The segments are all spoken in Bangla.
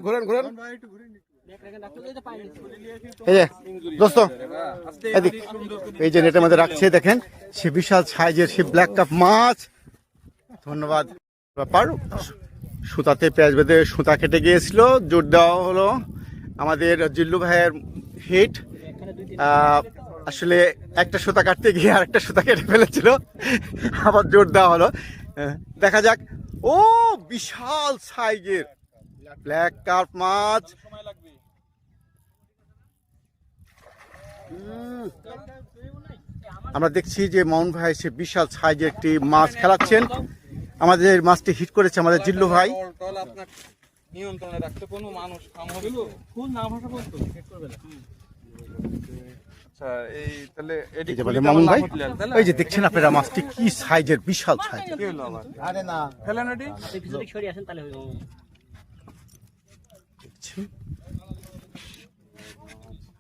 ঘুরেন ঘুরেন। এই যে দোস্ত এদিক, এই যে নেটের মধ্যে রাখছে দেখেন সে বিশাল সাইজের সে ব্ল্যাক কাপ মাছ। ধন্যবাদ। ব্যাপার সুতাতে পেঁয়াজ বেঁধে সুতা কেটে গিয়েছিল, জোর দেওয়া হলো আমাদের জিল্লু ভাইয়ের হিট। আসলে একটা সুতা কাটতে গিয়ে আর একটা সুতা কেটে ফেলেছিল, আবার জোর দেওয়া হলো। দেখা যাক। ও বিশাল সাইজের ব্ল্যাক কার্প মাছ। আমরা দেখছি যে মামুন ভাই সে বিশাল সাইজের একটি মাছ খেলাচ্ছেন। আমাদের মাছটি হিট করেছে আমাদের জিল্লু ভাই। নিয়ন্ত্রণে রাখতে কোনো মানুষ কাম হবে না, ফুল না ভাষা বলতো হিট করবে না। আচ্ছা এই তাহলে এদিকে বলে মামুন ভাই, এই যে দেখছেন আপনারা মাছটি কি সাইজের, বিশাল সাইজ। কি হলো আবার? আরে না ফেলেন এটি, আপনি পিছনে সরে আসেন তাহলে হবে।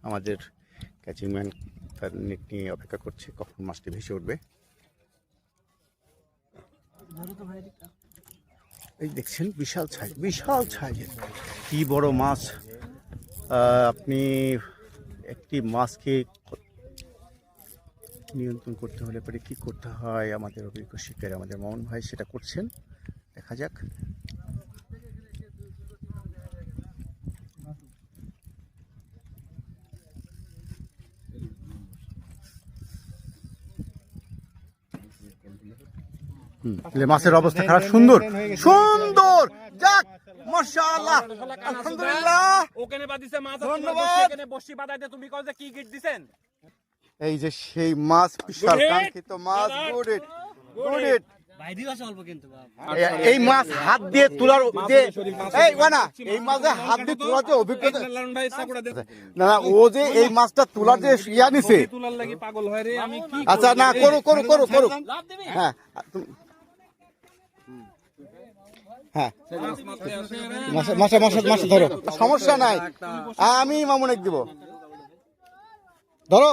আমাদের ক্যাচিং ম্যান তার নেট নিয়ে অপেক্ষা করছে কখন মাছটি ভেসে উঠবে। এই দেখছেন বিশাল সাইজ, বিশাল সাইজের কি বড় মাছ। আপনি একটি মাছকে নিয়ন্ত্রণ করতে হলে পরে কি করতে হয়, আমাদের অভিজ্ঞ শিকারী আমাদের মামুন ভাই সেটা করছেন। দেখা যাক। মাছের অবস্থা খারাপ। সুন্দর সুন্দর, যাক মাশাআল্লাহ, আলহামদুলিল্লাহ। ওখানে বাদিছে মাছ, ধন্যবাদ। এখানে বসি বাদাইতে তুমি কও যে কি গিট দিবেন? এই যে সেই মাছ, বিশাল কাঙ্ক্ষিত মাছ। গুড ইট, গুড ইট। এই মাছ হাত দিয়ে তোলার যে এই ওয়ানা, এই মাছে হাত দিয়ে তোলার যে অভিজ্ঞতা না, ও যে এই মাছটা তোলার যে ইয়া নিছে তুলার লাগি পাগল হয় রে। আমি কি আচ্ছা না, করো করো করো করো। হ্যাঁ হ্যাঁ, মাসে মাসে মাসে ধরো, সমস্যা নাই, আমি মামুন এক দিব। ধরো।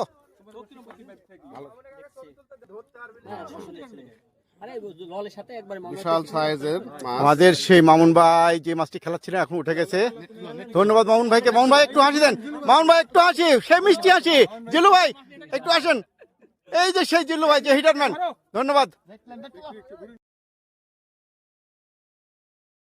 বিশাল সাইজের আমাদের সেই মামুন ভাই যে মাছটি খেলাচ্ছিলেন এখন উঠে গেছে। ধন্যবাদ মামুন ভাইকে। মামুন ভাই একটু হাসি দেন, মামুন ভাই একটু হাসি, সেই মিষ্টি হাসি। জিল্লু ভাই একটু আসেন, এই যে সেই জিল্লু ভাই যে হিটারম্যান। ধন্যবাদ।